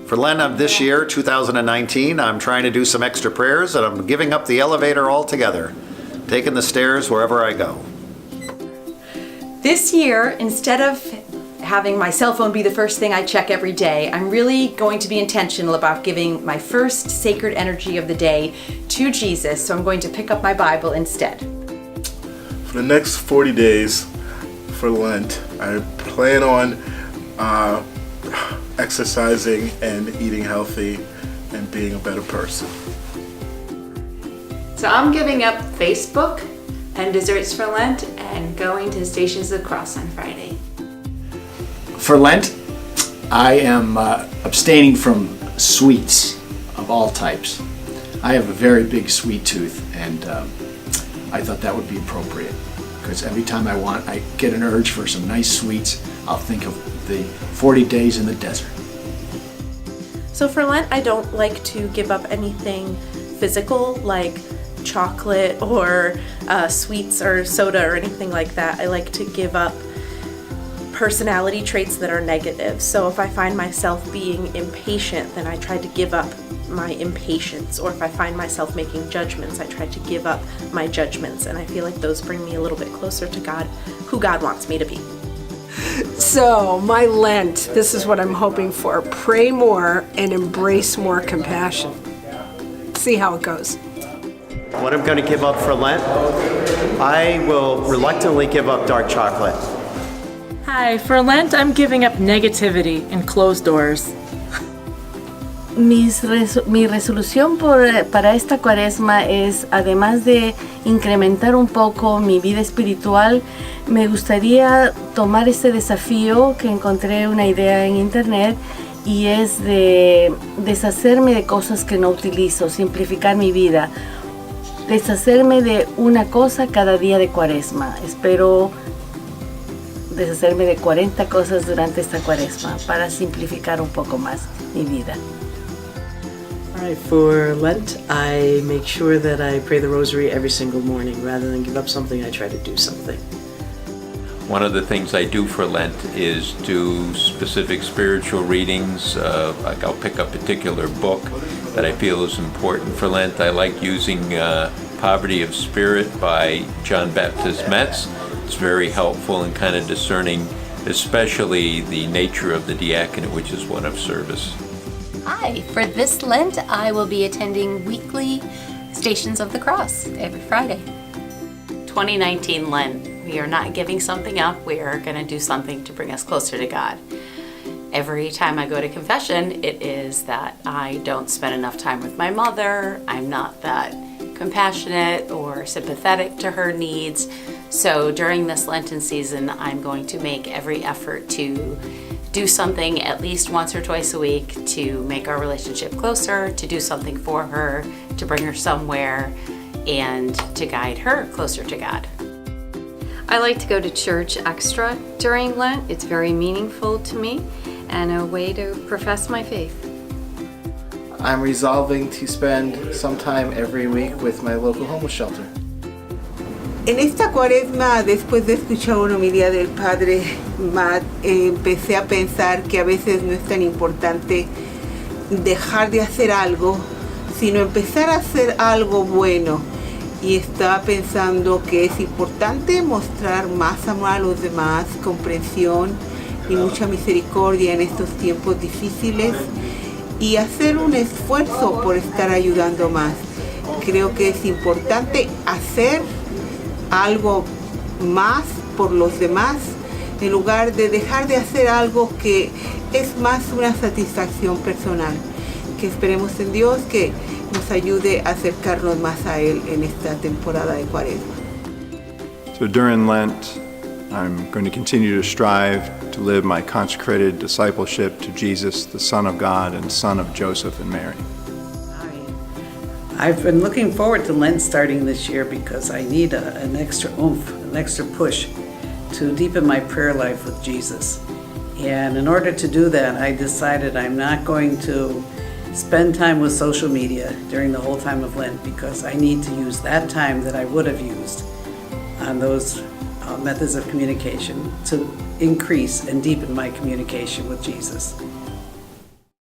For Lent of this year, 2019, I'm trying to do some extra prayers and I'm giving up the elevator altogether, taking the stairs wherever I go. This year, instead of having my cell phone be the first thing I check every day, I'm really going to be intentional about giving my first sacred energy of the day to Jesus, so I'm going to pick up my Bible instead. For the next 40 days for Lent, I plan on exercising and eating healthy and being a better person. So I'm giving up Facebook and desserts for Lent and going to Stations of the Cross on Friday. For Lent, I am abstaining from sweets of all types. I have a very big sweet tooth, and I thought that would be appropriate, because every time I get an urge for some nice sweets, I'll think of the 40 days in the desert. So for Lent, I don't like to give up anything physical like chocolate or sweets or soda or anything like that. I like to give up personality traits that are negative. So if I find myself being impatient, then I try to give up my impatience. Or if I find myself making judgments, I try to give up my judgments. And I feel like those bring me a little bit closer to God, who God wants me to be. So, my Lent, this is what I'm hoping for. Pray more and embrace more compassion. See how it goes. What I'm going to give up for Lent, I will reluctantly give up dark chocolate. Hi, for Lent I'm giving up negativity and closed doors. Mi resolución para esta cuaresma es, además de incrementar un poco mi vida espiritual, me gustaría tomar este desafío que encontré una idea en internet, y es de deshacerme de cosas que no utilizo, simplificar mi vida, deshacerme de una cosa cada día de cuaresma. Espero deshacerme de 40 cosas durante esta cuaresma para simplificar un poco más mi vida. Alright, for Lent, I make sure that I pray the rosary every single morning. Rather than give up something, I try to do something. One of the things I do for Lent is do specific spiritual readings. Like I'll pick a particular book that I feel is important for Lent. I like using Poverty of Spirit by John Baptist Metz. It's very helpful in kind of discerning, especially the nature of the diaconate, which is one of service. Hi, for this Lent, I will be attending weekly Stations of the Cross every Friday. 2019 Lent, we are not giving something up. We are going to do something to bring us closer to God. Every time I go to confession, it is that I don't spend enough time with my mother. I'm not that compassionate or sympathetic to her needs. So during this Lenten season, I'm going to make every effort to do something at least once or twice a week to make our relationship closer, to do something for her, to bring her somewhere, and to guide her closer to God. I like to go to church extra during Lent. It's very meaningful to me and a way to profess my faith. I'm resolving to spend some time every week with my local homeless shelter. En esta cuaresma, después de escuchar una homilía del Padre Matt, empecé a pensar que a veces no es tan importante dejar de hacer algo, sino empezar a hacer algo bueno. Y estaba pensando que es importante mostrar más amor a los demás, comprensión y mucha misericordia en estos tiempos difíciles, y hacer un esfuerzo por estar ayudando más. Creo que es importante hacer algo más por los demás en lugar de dejar de hacer algo que es más una satisfacción personal. Que esperemos en Dios que nos ayude a acercarnos más a Él en esta temporada de Cuaresma. So during Lent, I'm going to continue to strive to live my consecrated discipleship to Jesus, the Son of God and Son of Joseph and Mary. I've been looking forward to Lent starting this year because I need an extra oomph, an extra push to deepen my prayer life with Jesus. And in order to do that, I decided I'm not going to spend time with social media during the whole time of Lent, because I need to use that time that I would have used on those methods of communication to increase and deepen my communication with Jesus.